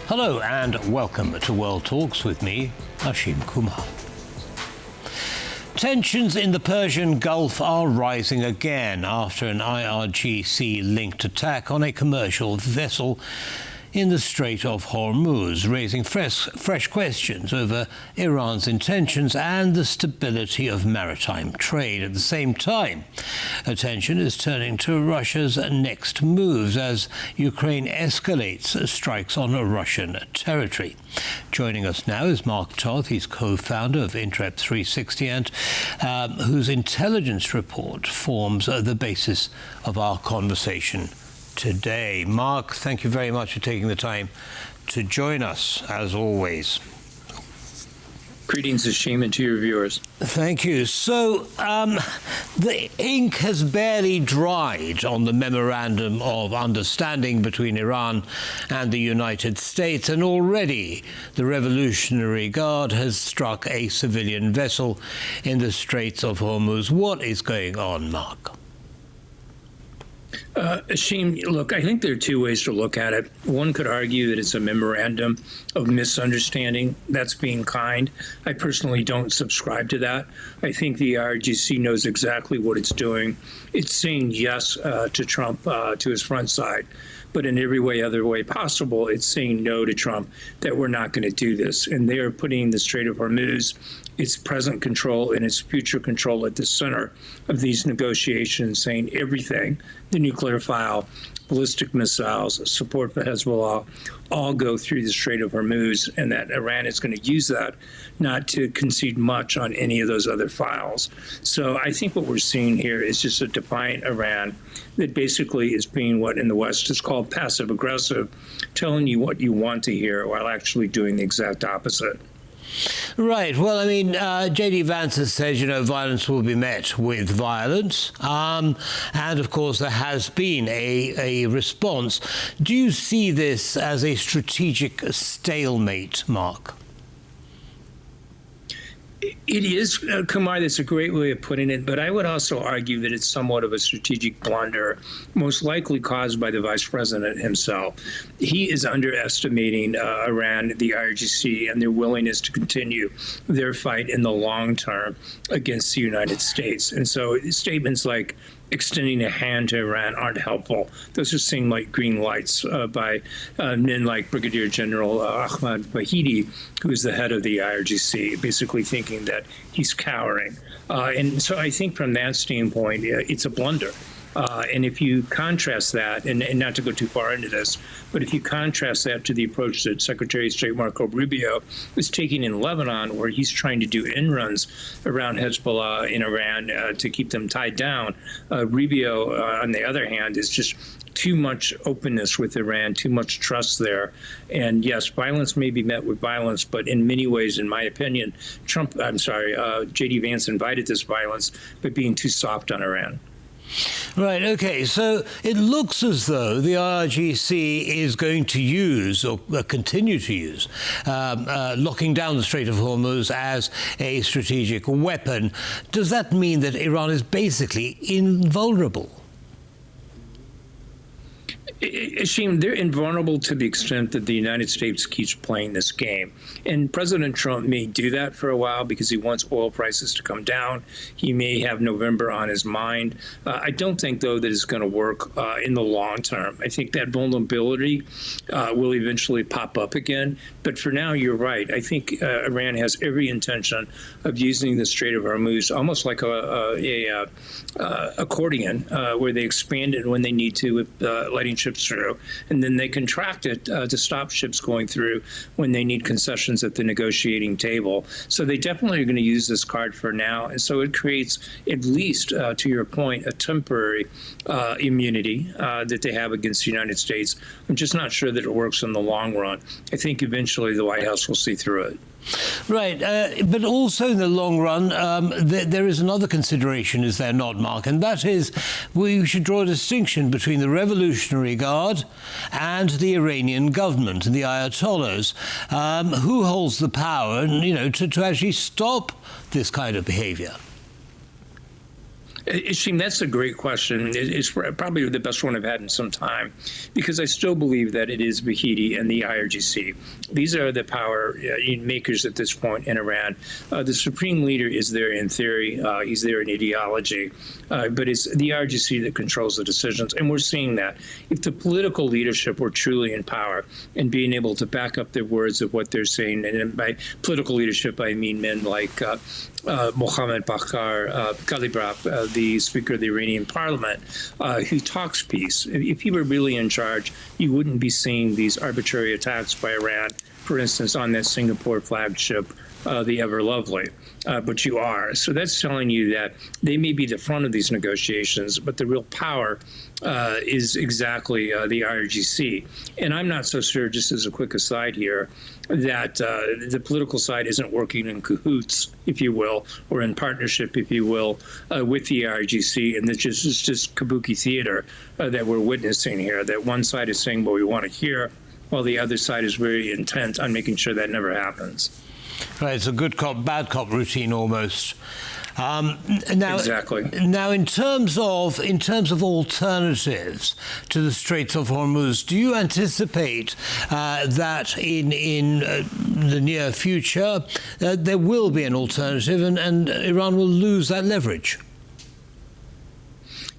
Hello and welcome to World Talks with me, Ashim Kumar. Tensions in the Persian Gulf are rising again after an IRGC-linked attack on a commercial vessel in the Strait of Hormuz, raising fresh questions over Iran's intentions and the stability of maritime trade. At the same time, attention is turning to Russia's next moves as Ukraine escalates strikes on Russian territory. Joining us now is Mark Toth. He's co-founder of Interep 360 and whose intelligence report forms the basis of our conversation today. Mark, thank you very much for taking the time to join us, as always. Greetings, Ashim, and to your viewers. Thank you. So, the ink has barely dried on the Memorandum of Understanding between Iran and the United States, and already the Revolutionary Guard has struck a civilian vessel in the Straits of Hormuz. What is going on, Mark? Ashim, look, I think there are two ways to look at it. One could argue that it's a memorandum of misunderstanding. That's being kind. I personally don't subscribe to that. I think the IRGC knows exactly what it's doing. It's saying yes to Trump, to his front side. But in every other way possible, it's saying no to Trump, that we're not going to do this. And they are putting the Strait of Hormuz, its present control and its future control at the center of these negotiations, saying everything, the nuclear file, ballistic missiles, support for Hezbollah, all go through the Strait of Hormuz, and that Iran is going to use that not to concede much on any of those other files. So I think what we're seeing here is just a defiant Iran that basically is being what in the West is called passive aggressive, telling you what you want to hear while actually doing the exact opposite. Right. Well, I mean, J.D. Vance has said, violence will be met with violence. And, of course, there has been a response. Do you see this as a strategic stalemate, Mark? It is, Kumar, that's a great way of putting it, but I would also argue that it's somewhat of a strategic blunder, most likely caused by the vice president himself. He is underestimating Iran, the IRGC, and their willingness to continue their fight in the long term against the United States. And so statements like extending a hand to Iran aren't helpful. Those just seem like green lights by men like Brigadier General Ahmad Vahidi, who is the head of the IRGC, basically thinking that he's cowering. And so I think from that standpoint, it's a blunder. And if you contrast that, and not to go too far into this, but if you contrast that to the approach that Secretary of State Marco Rubio is taking in Lebanon, where he's trying to do end-runs around Hezbollah in Iran to keep them tied down, Rubio, on the other hand, is just too much openness with Iran, too much trust there. And yes, violence may be met with violence, but in many ways, in my opinion, J.D. Vance invited this violence, but being too soft on Iran. Right, okay, so it looks as though the IRGC is going to use, or continue to use, locking down the Strait of Hormuz as a strategic weapon. Does that mean that Iran is basically invulnerable? Ashim, they're invulnerable to the extent that the United States keeps playing this game. And President Trump may do that for a while because he wants oil prices to come down. He may have November on his mind. I don't think, though, that it's going to work in the long term. I think that vulnerability will eventually pop up again. But for now, you're right. I think Iran has every intention of using the Strait of Hormuz almost like a accordion, where they expand it when they need to with letting ships through, and then they contract it to stop ships going through when they need concessions at the negotiating table. So they definitely are going to use this card for now. And so it creates, at least to your point, a temporary immunity that they have against the United States. I'm just not sure that it works in the long run. I think eventually the White House will see through it. Right, but also in the long run, there is another consideration, is there not, Mark? And that is, we should draw a distinction between the Revolutionary Guard and the Iranian government and the Ayatollahs. Who holds the power, to actually stop this kind of behavior? Ishim, that's a great question. It's probably the best one I've had in some time, because I still believe that it is Vahidi and the IRGC. These are the power makers at this point in Iran. The supreme leader is there in theory. He's there in ideology. But it's the IRGC that controls the decisions. And we're seeing that. If the political leadership were truly in power and being able to back up their words of what they're saying, and by political leadership, I mean men like Mohammed Bakr Ghalibaf, the Speaker of the Iranian Parliament, who talks peace. If he were really in charge, you wouldn't be seeing these arbitrary attacks by Iran, for instance, on that Singapore flagship, the Ever Lovely. But you are. So that's telling you that they may be the front of these negotiations, but the real power is exactly the IRGC. And I'm not so sure, just as a quick aside here, that the political side isn't working in cahoots, if you will, or in partnership, if you will, with the IRGC. And this is just kabuki theater that we're witnessing here, that one side is saying what we want to hear, while the other side is very intent on making sure that never happens. Right, it's a good cop, bad cop routine almost. Now, exactly. Now, in terms of alternatives to the Strait of Hormuz, do you anticipate that in the near future there will be an alternative, and Iran will lose that leverage?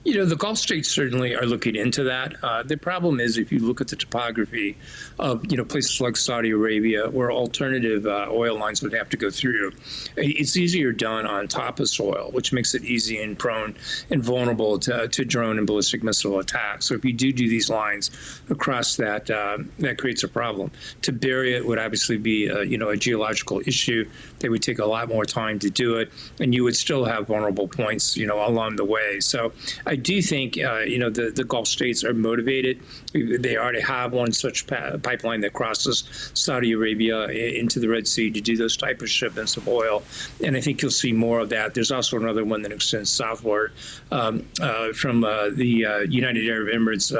You know, the Gulf states certainly are looking into that. The problem is, if you look at the topography of, places like Saudi Arabia, where alternative oil lines would have to go through, it's easier done on top of soil, which makes it easy and prone and vulnerable to drone and ballistic missile attacks. So if you do these lines across that, that creates a problem. To bury it would obviously be, a geological issue. They would take a lot more time to do it, and you would still have vulnerable points, along the way. So I do think, the Gulf states are motivated. They already have one such pipeline that crosses Saudi Arabia into the Red Sea to do those type of shipments of oil. And I think you'll see more of that. There's also another one that extends southward from the United Arab Emirates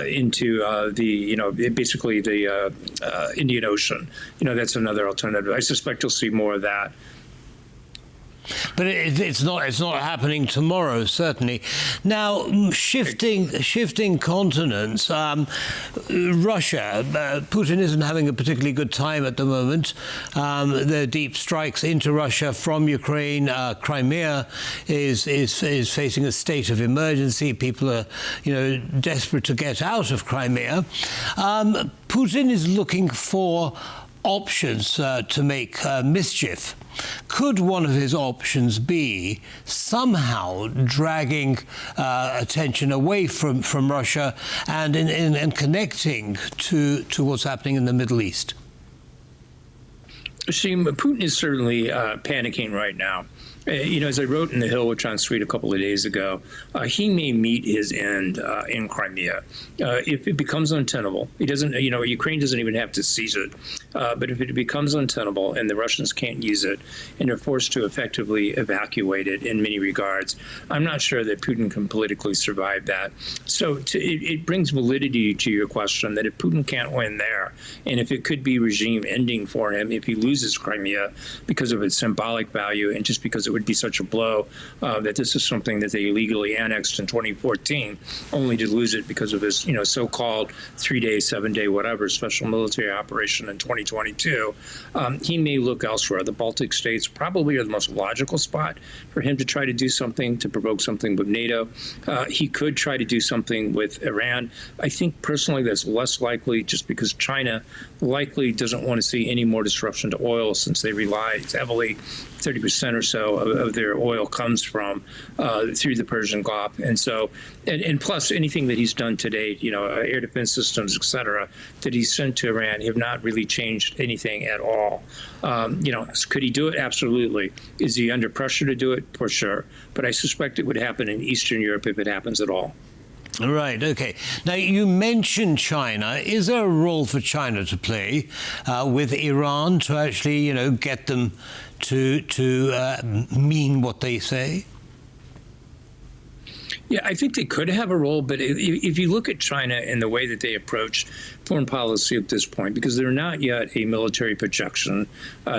into basically the Indian Ocean. That's another alternative. I suspect you'll see more of that. But it's not happening tomorrow, certainly. Now, shifting continents, Russia, Putin isn't having a particularly good time at the moment. There are deep strikes into Russia from Ukraine. Crimea is facing a state of emergency. People are, desperate to get out of Crimea. Putin is looking for options to make mischief. Could one of his options be somehow dragging attention away from Russia and connecting to what's happening in the Middle East? Putin is certainly panicking right now. As I wrote in The Hill with John Sweet a couple of days ago, he may meet his end in Crimea. If it becomes untenable, he doesn't, Ukraine doesn't even have to seize it. But if it becomes untenable and the Russians can't use it and are forced to effectively evacuate it in many regards, I'm not sure that Putin can politically survive that. So it brings validity to your question that if Putin can't win there, and if it could be regime ending for him if he loses Crimea because of its symbolic value and just because it would be such a blow that this is something that they illegally annexed in 2014, only to lose it because of his, so-called 3-day, 7-day, whatever special military operation in 2022. He may look elsewhere. The Baltic states probably are the most logical spot for him to try to do something, to provoke something with NATO. He could try to do something with Iran. I think personally that's less likely, just because China likely doesn't want to see any more disruption to oil, since they rely heavily, 30% or so of their oil comes from through the Persian Gulf. And so, and plus anything that he's done to date, air defense systems, et cetera, that he's sent to Iran have not really changed anything at all. Could he do it? Absolutely. Is he under pressure to do it? For sure. But I suspect it would happen in Eastern Europe if it happens at all. Right, okay. Now, you mentioned China. Is there a role for China to play with Iran to actually, get them to mean what they say? Yeah, I think they could have a role, but if you look at China and the way that they approach foreign policy at this point because they're not yet a military projection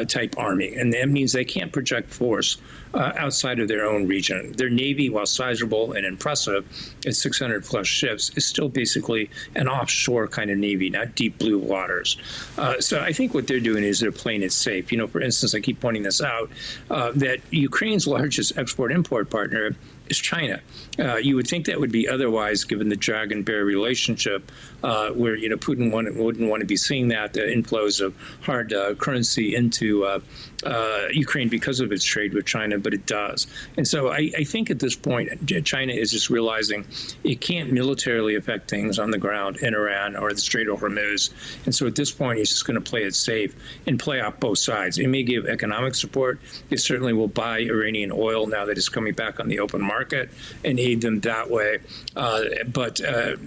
type army. And that means they can't project force outside of their own region. Their Navy, while sizable and impressive at 600 plus ships, is still basically an offshore kind of Navy, not deep blue waters. So I think what they're doing is they're playing it safe. You know, for instance, I keep pointing this out, that Ukraine's largest export-import partner is China. You would think that would be otherwise, given the dragon bear relationship, where Putin wouldn't want to be seeing that the inflows of hard currency into Ukraine because of its trade with China, but it does. And so I think at this point, China is just realizing it can't militarily affect things on the ground in Iran or the Strait of Hormuz. And so at this point, it's just going to play it safe and play off both sides. It may give economic support. It certainly will buy Iranian oil now that it's coming back on the open market and aid them that way. But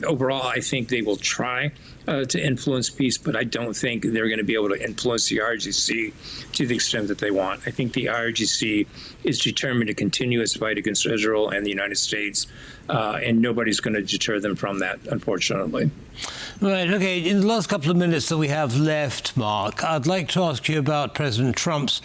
overall, I think they will try to influence peace, but I don't think they're going to be able to influence the IRGC to the extent that they want. I think the IRGC is determined to continue its fight against Israel and the United States, and nobody's going to deter them from that, unfortunately. Right, okay. In the last couple of minutes that we have left, Mark, I'd like to ask you about President Trump's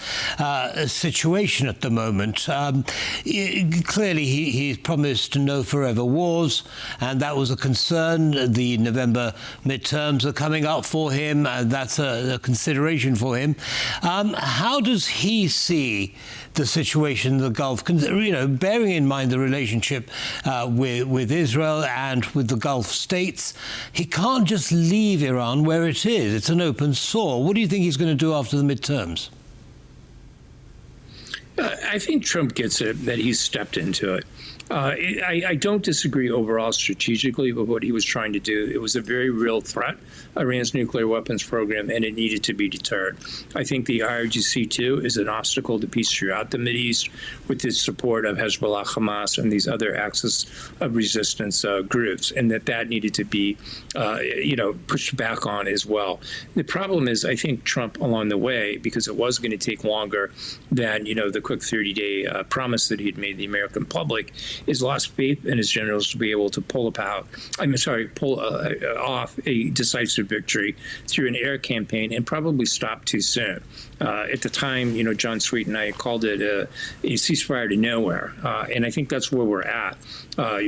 situation at the moment. Clearly, he's promised no forever wars, and that was a concern. The November midterms are coming up for him, and that's a consideration for him. How does he see the situation in the Gulf, bearing in mind the relationship with Israel and with the Gulf states? He can't just leave Iran where it is. It's an open sore. What do you think he's going to do after the midterms? I think Trump gets it, that he's stepped into it. I don't disagree overall strategically with what he was trying to do. It was a very real threat, Iran's nuclear weapons program, and it needed to be deterred. I think the IRGC, too, is an obstacle to peace throughout the Mideast with its support of Hezbollah, Hamas, and these other axis of resistance groups, and that needed to be, pushed back on as well. The problem is, I think Trump, along the way, because it was going to take longer than, the quick 30-day promise that he'd made the American public, is lost faith in his generals to be able to pull off a decisive victory through an air campaign and probably stop too soon. At the time, John Sweet and I called it a ceasefire to nowhere, and I think that's where we're at.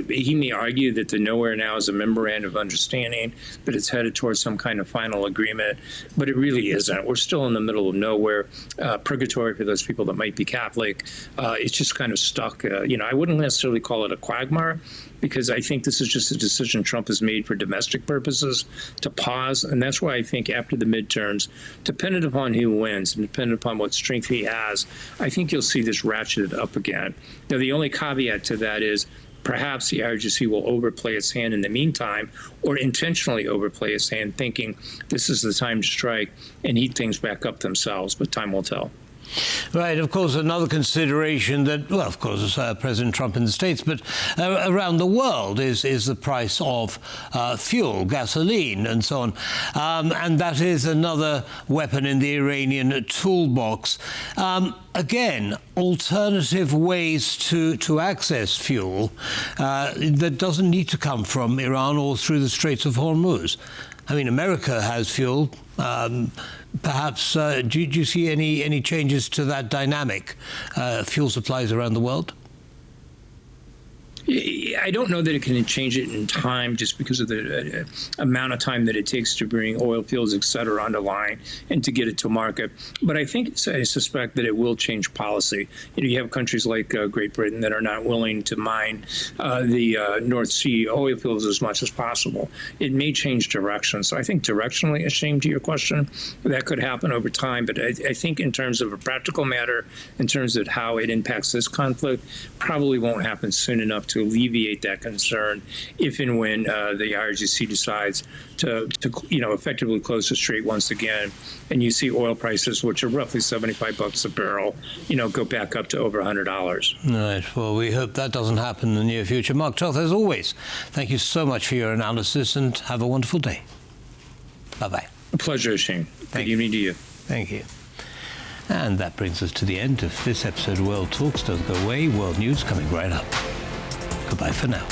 He may argue that the nowhere now is a memorandum of understanding, that it's headed towards some kind of final agreement, but it really isn't. We're still in the middle of nowhere, purgatory for those people that might be Catholic. It's just kind of stuck. I wouldn't necessarily call it a quagmire, because I think this is just a decision Trump has made for domestic purposes to pause. And that's why I think after the midterms, dependent upon who wins and dependent upon what strength he has, I think you'll see this ratcheted up again. Now, the only caveat to that is perhaps the IRGC will overplay its hand in the meantime, or intentionally overplay its hand, thinking this is the time to strike and heat things back up themselves. But time will tell. Right. Of course, another consideration that, well, of course, President Trump in the States, but around the world is the price of fuel, gasoline, and so on. And that is another weapon in the Iranian toolbox. Again, alternative ways to access fuel that doesn't need to come from Iran or through the Straits of Hormuz. I mean, America has fuel. Perhaps, do you see any changes to that dynamic, fuel supplies around the world? I don't know that it can change it in time, just because of the amount of time that it takes to bring oil fields, et cetera, on the line and to get it to market. But I suspect that it will change policy. You have countries like Great Britain that are not willing to mine the North Sea oil fields as much as possible. It may change direction. So I think directionally, ashamed to your question, that could happen over time. But I think in terms of a practical matter, in terms of how it impacts this conflict, probably won't happen soon enough to alleviate that concern if and when the IRGC decides to effectively close the strait once again, and you see oil prices, which are roughly $75 a barrel, go back up to over $100. Right. Well, we hope that doesn't happen in the near future. Mark Toth, as always, thank you so much for your analysis, and have a wonderful day. Bye-bye. A pleasure, Shane. Good evening to you. Thank you. And that brings us to the end of this episode of World Talks. Don't go away. World News coming right up. Goodbye for now.